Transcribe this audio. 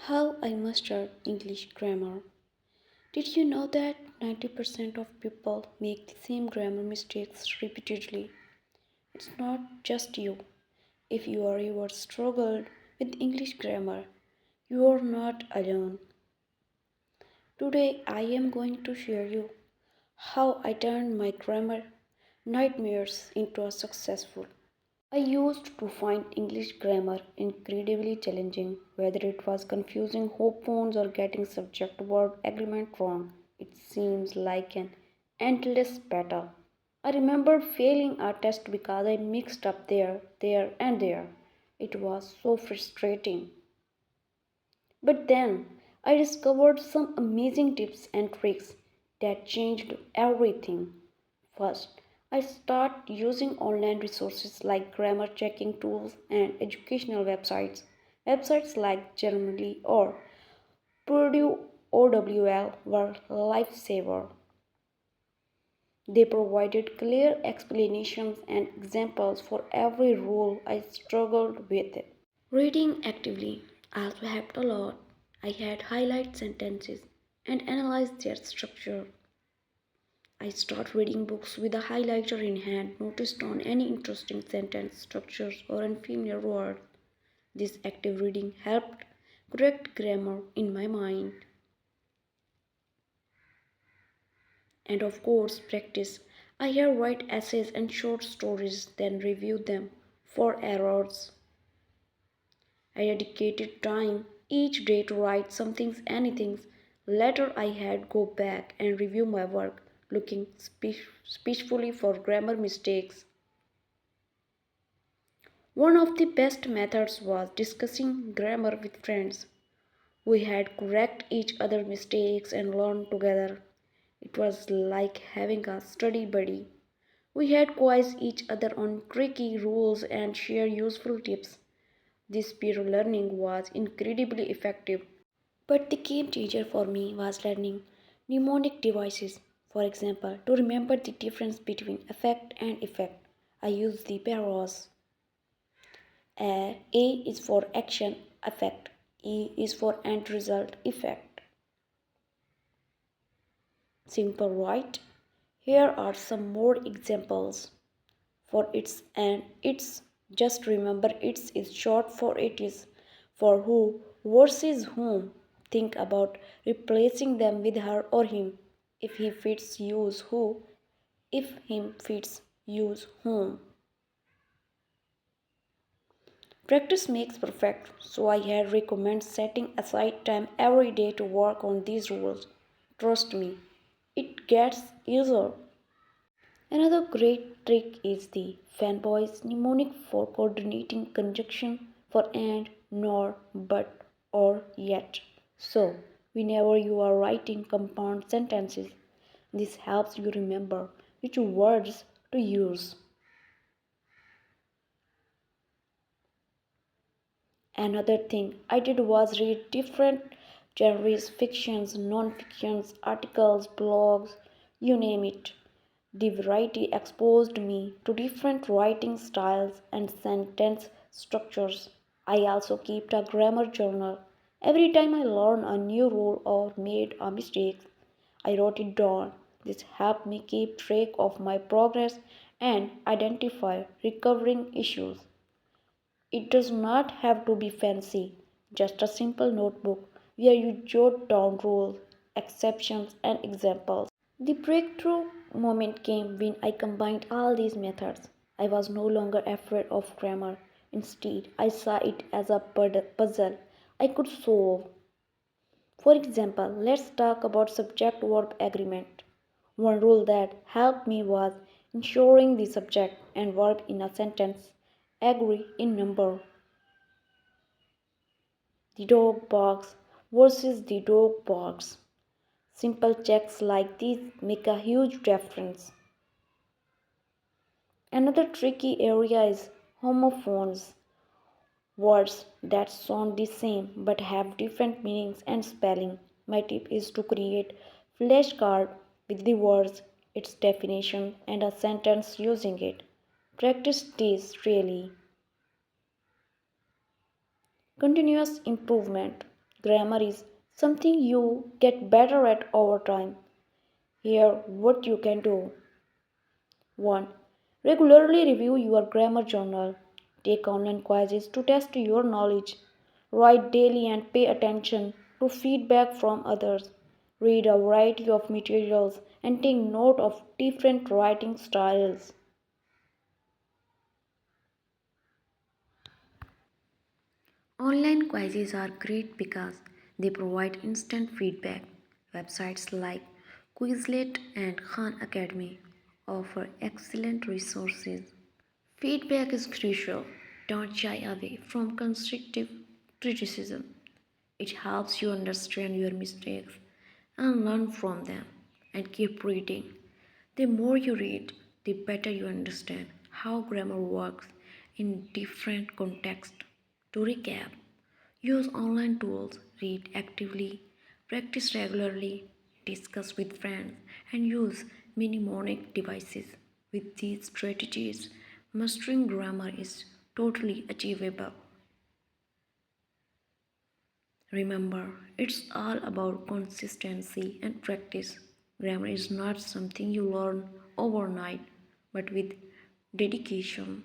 How I mastered English grammar. Did you know that 90% of people make the same grammar mistakes repeatedly? It's not just you. If you are ever struggled with English grammar, you are not alone. Today I am going to share you how I turned my grammar nightmares into a successful. I used to find English grammar incredibly challenging, whether it was confusing homophones or getting subject verb agreement wrong. It seems like an endless battle. I remember failing a test because I mixed up there, and there. It was so frustrating. But then I discovered some amazing tips and tricks that changed everything. First, I started using online resources like grammar checking tools and educational websites. Websites like Grammarly or Purdue OWL were lifesaver. They provided clear explanations and examples for every rule I struggled with. Reading actively also helped a lot. I had highlight sentences and analyzed their structure. I started reading books with a highlighter in hand, noticed on any interesting sentence structures or unfamiliar words. This active reading helped correct grammar in my mind. And of course, practice. I have write essays and short stories, then review them for errors. I dedicated time each day to write something, anything. Later, I had go back and review my work, looking speechfully for grammar mistakes. One of the best methods was discussing grammar with friends. We had correct each other's mistakes and learn together. It was like having a study buddy. We had quiz each other on tricky rules and share useful tips. This peer learning was incredibly effective. But the game changer for me was learning mnemonic devices. For example, to remember the difference between affect and effect, I use the pairs. A is for action, effect. E is for end result, effect. Simple, right? Here are some more examples. For its and its, just remember its is short for it is. For who versus whom, think about replacing them with her or him. If he fits, use who. If him fits, use whom. Practice makes perfect, so I had recommend setting aside time every day to work on these rules. Trust me, it gets easier. Another great trick is the fanboys mnemonic for coordinating conjunction for and, nor, but, or, yet. So, whenever you are writing compound sentences, this helps you remember which words to use. Another thing I did was read different genres, fictions, non-fictions, articles, blogs, you name it. The variety exposed me to different writing styles and sentence structures. I also kept a grammar journal. Every time I learned a new rule or made a mistake, I wrote it down. This helped me keep track of my progress and identify recurring issues. It does not have to be fancy, just a simple notebook where you jot down rules, exceptions, and examples. The breakthrough moment came when I combined all these methods. I was no longer afraid of grammar. Instead, I saw it as a puzzle I could solve. For example, let's talk about subject verb agreement. One rule that helped me was ensuring the subject and verb in a sentence agree in number. The dog barks versus the dog barks. Simple checks like these make a huge difference. Another tricky area is homophones, words that sound the same but have different meanings and spelling. My tip is to create flashcard with the words, its definition, and a sentence using it. Practice this really. Continuous improvement. Grammar is something you get better at over time. Here, what you can do: 1. Regularly review your grammar journal. Take online quizzes to test your knowledge. Write daily and pay attention to feedback from others. Read a variety of materials and take note of different writing styles. Online quizzes are great because they provide instant feedback. Websites like Quizlet and Khan Academy offer excellent resources. Feedback is crucial. Don't shy away from constructive criticism. It helps you understand your mistakes and learn from them. And keep reading. The more you read, the better you understand how grammar works in different contexts. To recap, use online tools, read actively, practice regularly, discuss with friends, and use mnemonic devices. With these strategies, mastering grammar is totally achievable. Remember, it's all about consistency and practice. Grammar is not something you learn overnight, but with dedication,